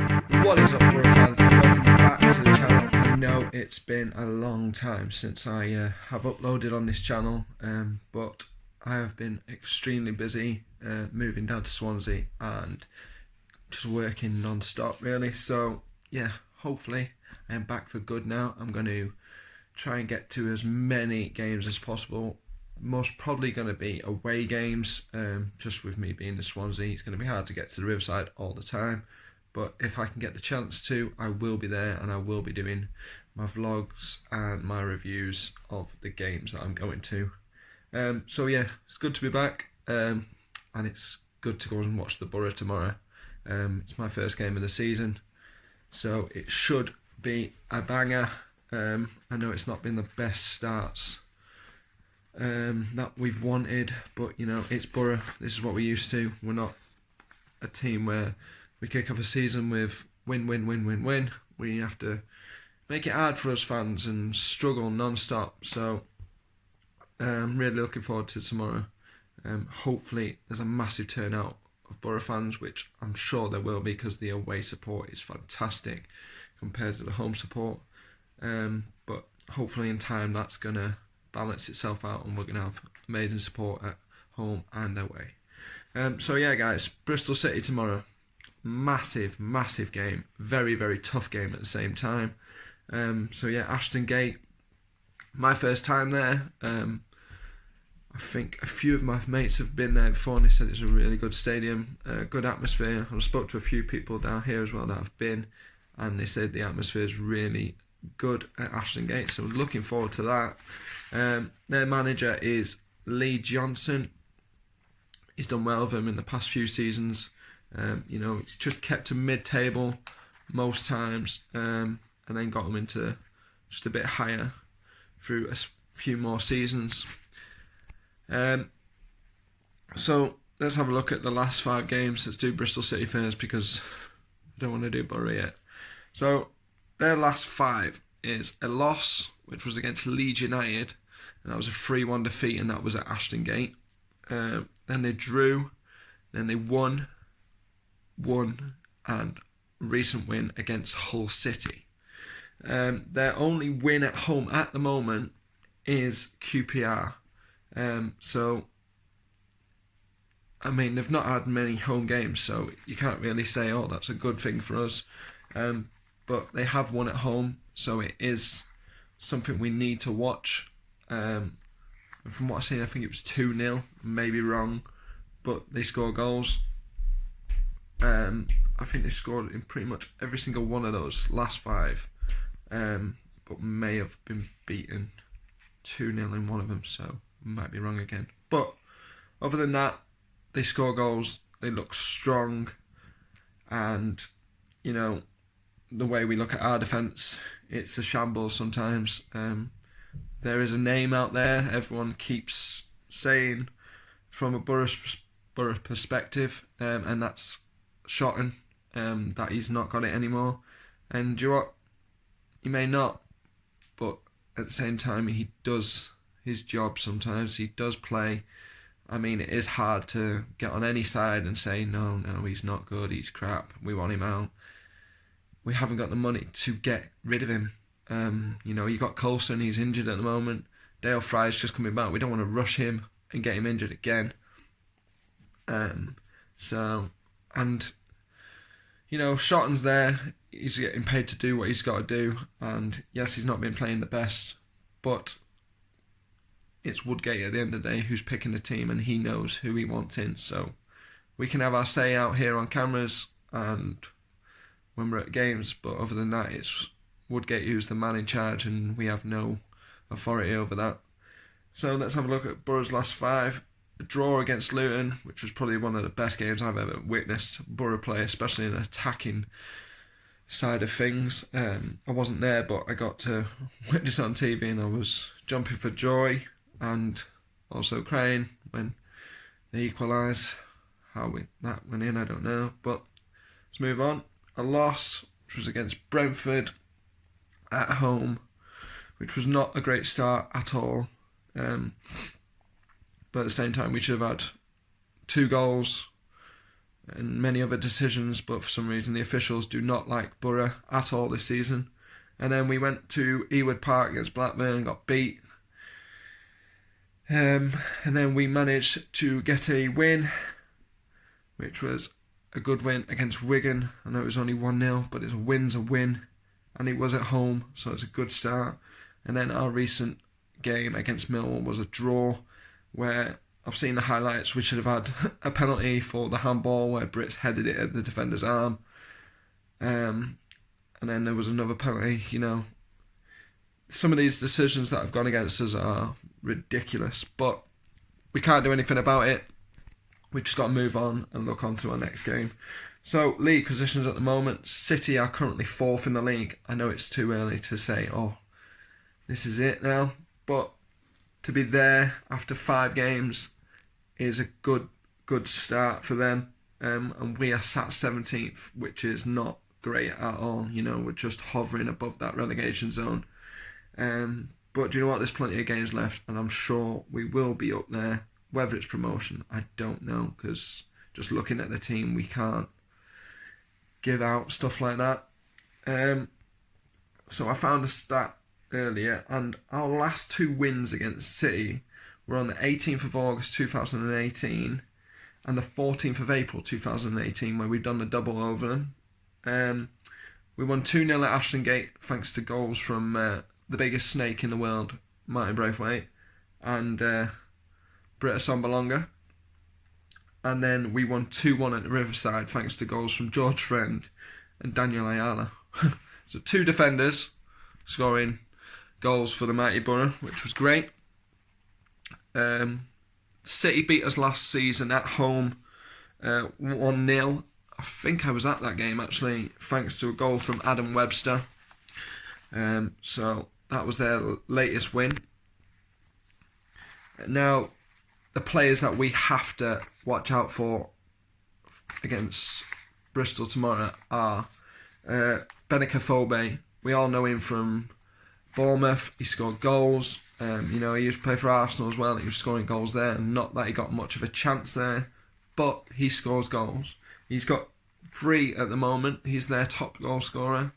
What is up, Boro fans? Welcome back to the channel. I know it's been a long time since I have uploaded on this channel, but I have been extremely busy moving down to Swansea and just working non-stop really. So yeah, hopefully I am back for good now. I'm going to try and get to as many games as possible. Most probably going to be away games, just with me being in Swansea. It's going to be hard to get to the Riverside all the time. But if I can get the chance to, I will be there and I will be doing my vlogs and my reviews of the games that I'm going to. So yeah, it's good to be back, and it's good to go and watch the Boro tomorrow. It's my first game of the season, so it should be a banger. I know it's not been the best starts that we've wanted, but you know, it's Boro. This is what we're used to. We're not a team where we kick off a season with win, win, win, win, win. We have to make it hard for us fans and struggle non-stop. So I'm really looking forward to tomorrow. Hopefully there's a massive turnout of Boro fans, which I'm sure there will be because the away support is fantastic compared to the home support. But hopefully in time that's going to balance itself out and we're going to have amazing support at home and away. So yeah guys, Bristol City tomorrow. Massive game, very tough game at the same time. So yeah, Ashton Gate, my first time there. I think a few of my mates have been there before and they said it's a really good stadium, good atmosphere. I spoke to a few people down here as well that have been, and they said the atmosphere is really good at Ashton Gate, so looking forward to that. Their manager is Lee Johnson. He's done well with them in the past few seasons. You know, it's just kept to mid-table most times, and then got them into just a bit higher through a few more seasons. So let's have a look at the last 5 games. Let's do Bristol City first because I don't want to do Boro yet. So their last 5 is a loss, which was against Leeds United, and that was a 3-1 defeat, and that was at Ashton Gate. Then they drew, then they won, and recent win against Hull City. Their only win at home at the moment is QPR. So I mean, they've not had many home games, so you can't really say, oh, that's a good thing for us. But they have won at home, so it is something we need to watch. And from what I've seen, I think it was 2-0, maybe wrong, but they score goals. I think they scored in pretty much every single one of those last 5, but may have been beaten 2-0 in one of them, so might be wrong again. But other than that, they score goals, they look strong, and you know, the way we look at our defence, it's a shambles sometimes. There is a name out there everyone keeps saying from a Boro perspective, and that's Shotton, that he's not got it anymore. And do you know what? He may not, but at the same time he does his job sometimes. He does play. I mean, it is hard to get on any side and say no, he's not good, he's crap, we want him out. We haven't got the money to get rid of him. You know, you got Coulson, he's injured at the moment. Dale Fry's just coming back. We don't want to rush him and get him injured again. And you know, Shotton's there, he's getting paid to do what he's got to do, and yes, he's not been playing the best, but it's Woodgate at the end of the day who's picking the team, and he knows who he wants in, so we can have our say out here on cameras and when we're at games, but other than that, it's Woodgate who's the man in charge, and we have no authority over that. So let's have a look at Boro's last 5. A draw against Luton, which was probably one of the best games I've ever witnessed Boro play, especially in an attacking side of things. I wasn't there, but I got to witness on TV, and I was jumping for joy and also crying when they equalised. How that went in, I don't know. But let's move on. A loss, which was against Brentford at home, which was not a great start at all. But at the same time, we should have had 2 goals and many other decisions, but for some reason the officials do not like Boro at all this season. And then we went to Ewood Park against Blackburn and got beat. And then we managed to get a win, which was a good win against Wigan. I know it was only 1-0, but a win's a win, and it was at home, so it's a good start. And then our recent game against Millwall was a draw, where I've seen the highlights. We should have had a penalty for the handball where Brits headed it at the defender's arm. And then there was another penalty. Some of these decisions that have gone against us are ridiculous, but we can't do anything about it. We've just got to move on and look on to our next game. So, league positions at the moment. City are currently 4th in the league. I know it's too early to say, this is it now. But to be there after 5 games is a good start for them. And we are sat 17th, which is not great at all. We're just hovering above that relegation zone. But do you know what? There's plenty of games left, and I'm sure we will be up there. Whether it's promotion, I don't know, because just looking at the team, we can't give out stuff like that. So I found a stat earlier, and our last 2 wins against City were on the 18th of August 2018 and the 14th of April 2018, where we've done the double over them. We won 2-0 at Ashton Gate, thanks to goals from the biggest snake in the world, Martin Braithwaite, and Britta Sombalonga. And then we won 2-1 at the Riverside, thanks to goals from George Friend and Daniel Ayala. So 2 defenders scoring goals for the mighty Boro, which was great. City beat us last season at home 1-0. I think I was at that game actually, thanks to a goal from Adam Webster. So that was their latest win. Now, the players that we have to watch out for against Bristol tomorrow are Benica Fobe. We all know him from Bournemouth. He scored goals. He used to play for Arsenal as well. He was scoring goals there. Not that he got much of a chance there, but he scores goals. He's got 3 at the moment. He's their top goal scorer.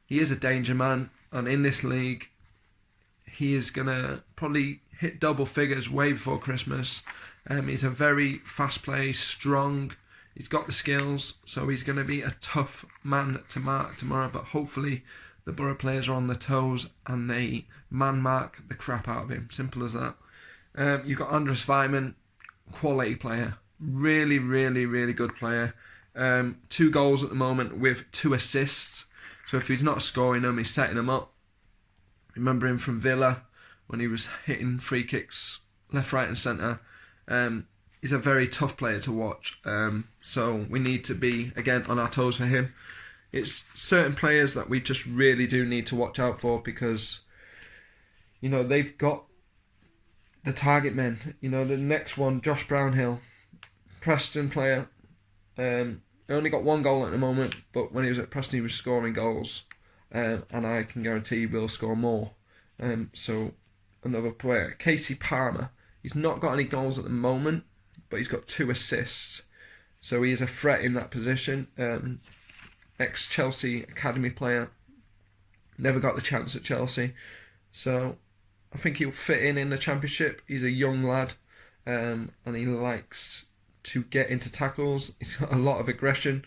He is a danger man, and in this league, he is going to probably hit double figures way before Christmas. He's a very fast player, strong. He's got the skills, so he's going to be a tough man to mark tomorrow. But hopefully the Boro players are on their toes and they man-mark the crap out of him. Simple as that. You've got Andres Weimann, quality player. Really, really, really good player. 2 goals at the moment with 2 assists. So if he's not scoring them, he's setting them up. Remember him from Villa when he was hitting free kicks left, right and centre. He's a very tough player to watch. So we need to be, again, on our toes for him. It's certain players that we just really do need to watch out for because, they've got the target men. The next one, Josh Brownhill, Preston player. Only got 1 goal at the moment, but when he was at Preston, he was scoring goals. And I can guarantee he will score more. So another player, Casey Palmer. He's not got any goals at the moment, but he's got 2 assists. So he is a threat in that position. Ex-Chelsea academy player. Never got the chance at Chelsea. So I think he'll fit in the Championship. He's a young lad, and he likes to get into tackles. He's got a lot of aggression.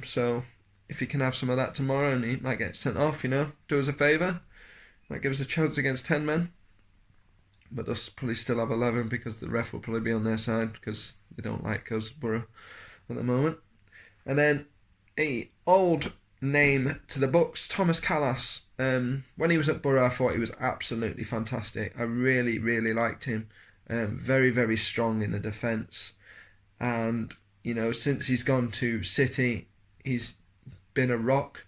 So if he can have some of that tomorrow, and he might get sent off, do us a favour. Might give us a chance against 10 men. But they'll probably still have 11 because the ref will probably be on their side because they don't like us, Boro, at the moment. And then a old name to the books, Thomas Callas. When he was at Boro, I thought he was absolutely fantastic. I really, really liked him. Very, very strong in the defence. And, since he's gone to City, he's been a rock.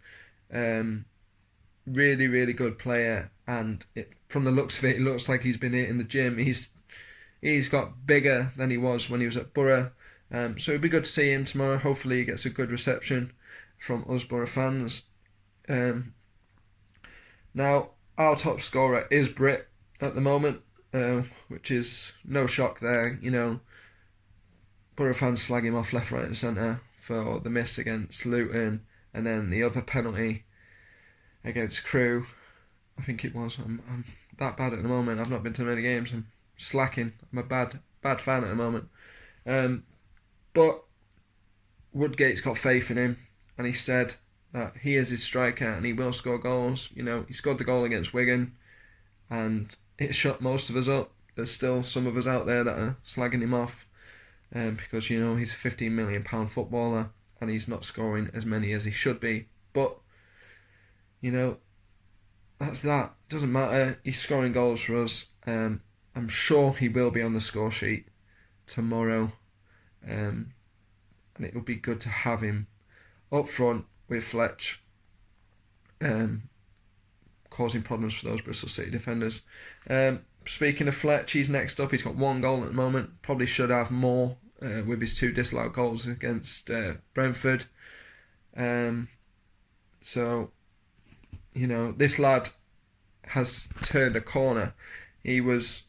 Really, really good player. And from the looks of it looks like he's been in the gym. He's got bigger than he was when he was at Boro. So it'd be good to see him tomorrow. Hopefully he gets a good reception from us Boro fans. Now, our top scorer is Brit at the moment, which is no shock there, Boro fans slag him off left, right and centre for the miss against Luton, and then the other penalty against Crewe, I think it was. I'm that bad at the moment. I've not been to many games. I'm slacking. I'm a bad fan at the moment. But Woodgate's got faith in him, and he said that he is his striker and he will score goals. You know, he scored the goal against Wigan, and it shut most of us up. There's still some of us out there that are slagging him off, because, you know, he's a £15 million footballer and he's not scoring as many as he should be. But, you know, that's that. Doesn't matter. He's scoring goals for us. I'm sure he will be on the score sheet tomorrow. And it will be good to have him up front with Fletch, causing problems for those Bristol City defenders. Speaking of Fletch, he's next up. He's got 1 goal at the moment. Probably should have more with his 2 disallowed goals against Brentford. So, you know, this lad has turned a corner. He was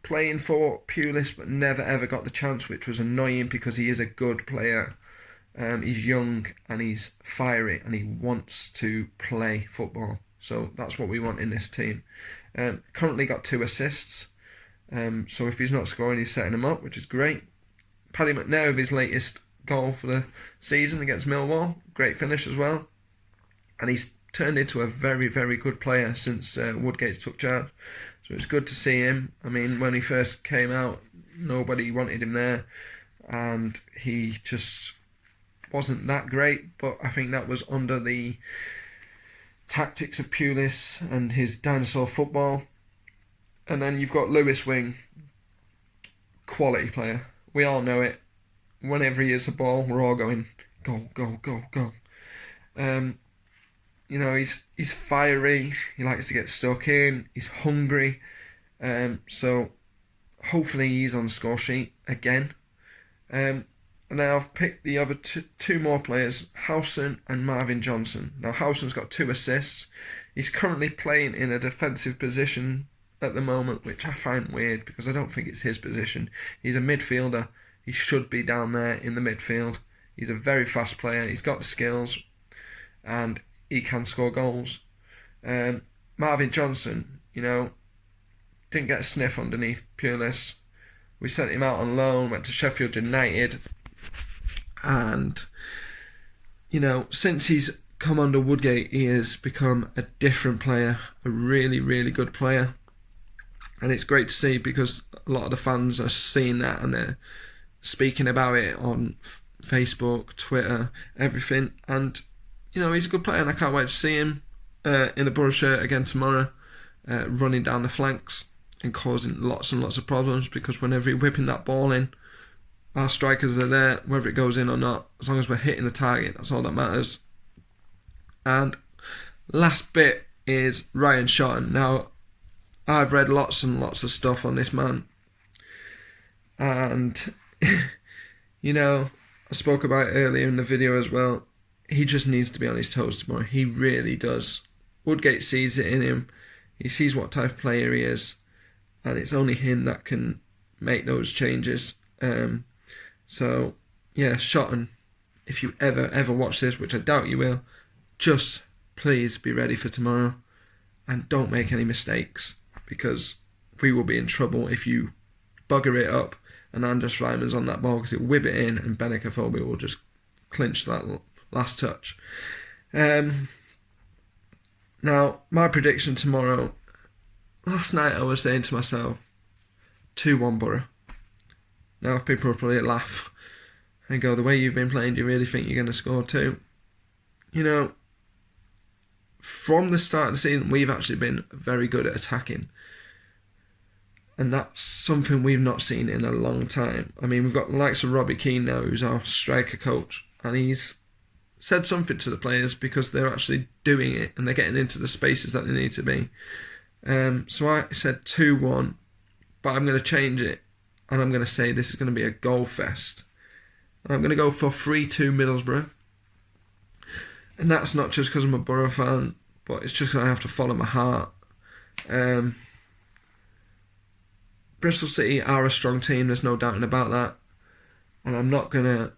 playing for Pulis but never ever got the chance, which was annoying because he is a good player. He's young and he's fiery and he wants to play football. So that's what we want in this team. Currently got 2 assists. So if he's not scoring, he's setting them up, which is great. Paddy McNair with his latest goal for the season against Millwall. Great finish as well. And he's turned into a very, very good player since Woodgate took charge. So it's good to see him. I mean, when he first came out, nobody wanted him there. And he just wasn't that great. But I think that was under the tactics of Pulis and his dinosaur football. And then you've got Lewis Wing, quality player. We all know it. Whenever he hits a ball, we're all going, go, go, go, go. You know, he's fiery. He likes to get stuck in. He's hungry. So hopefully he's on the score sheet again. And now I've picked the other two more players, Howson and Marvin Johnson. Now Howson's got 2 assists. He's currently playing in a defensive position at the moment, which I find weird because I don't think it's his position. He's a midfielder. He should be down there in the midfield. He's a very fast player. He's got the skills and he can score goals. Marvin Johnson, you know, didn't get a sniff underneath Pulis. We sent him out on loan, went to Sheffield United. And, you know, since he's come under Woodgate, he has become a different player, a really, really good player. And it's great to see because a lot of the fans are seeing that and they're speaking about it on Facebook, Twitter, everything. And, you know, he's a good player and I can't wait to see him in a Boro shirt again tomorrow, running down the flanks and causing lots and lots of problems because whenever he's whipping that ball in, our strikers are there, whether it goes in or not. As long as we're hitting the target, that's all that matters. And last bit is Ryan Shotton. Now, I've read lots and lots of stuff on this man. And, you know, I spoke about it earlier in the video as well. He just needs to be on his toes tomorrow. He really does. Woodgate sees it in him. He sees what type of player he is. And it's only him that can make those changes. So, yeah, Shotton, if you ever watch this, which I doubt you will, just please be ready for tomorrow and don't make any mistakes because we will be in trouble if you bugger it up and Anders Ryman's on that ball because he'll whip it in and Benica Phobia will just clinch that last touch. Now, my prediction tomorrow, last night I was saying to myself, 2-1 Boro. Now people will probably laugh and go, the way you've been playing, do you really think you're going to score 2? You know, from the start of the season, we've actually been very good at attacking. And that's something we've not seen in a long time. I mean, we've got the likes of Robbie Keane now, who's our striker coach. And he's said something to the players because they're actually doing it and they're getting into the spaces that they need to be. So I said 2-1, but I'm going to change it. And I'm going to say this is going to be a goal fest. And I'm going to go for 3-2 Middlesbrough. And that's not just because I'm a Boro fan, but it's just because I have to follow my heart. Bristol City are a strong team, there's no doubting about that. And I'm not going to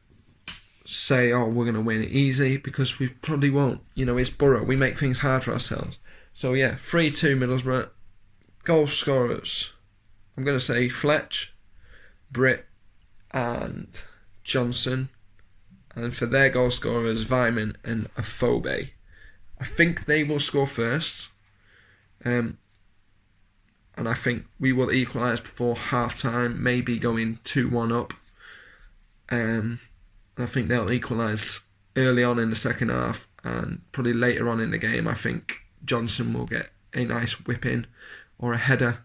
say, oh, we're going to win it easy, because we probably won't. You know, it's Boro. We make things hard for ourselves. So, yeah, 3-2 Middlesbrough. Goal scorers, I'm going to say Fletch, Britt and Johnson. And for their goal scorers, Vyman and Afobe. I think they will score first. And I think we will equalise before half-time, maybe going 2-1 up. I think they'll equalise early on in the second half, and probably later on in the game I think Johnson will get a nice whip-in or a header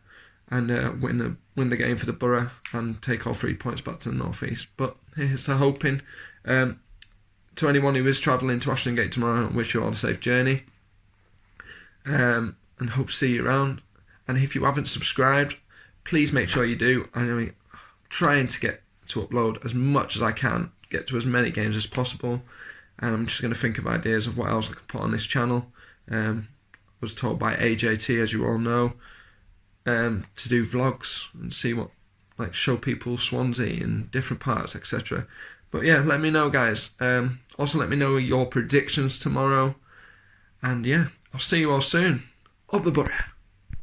and win the game for the Borough and take all 3 points back to the North East. But here's to hoping. To anyone who is travelling to Ashton Gate tomorrow, I wish you all a safe journey, and hope to see you around. And if you haven't subscribed, please make sure you do. I'm trying to get to upload as much as I can, get to as many games as possible, and I'm just going to think of ideas of what else I could put on this channel. Was told by AJT, as you all know, to do vlogs and see what, like, show people Swansea and different parts, etc. But yeah, let me know, guys. Also let me know your predictions tomorrow, and yeah, I'll see you all soon. Up the Borough.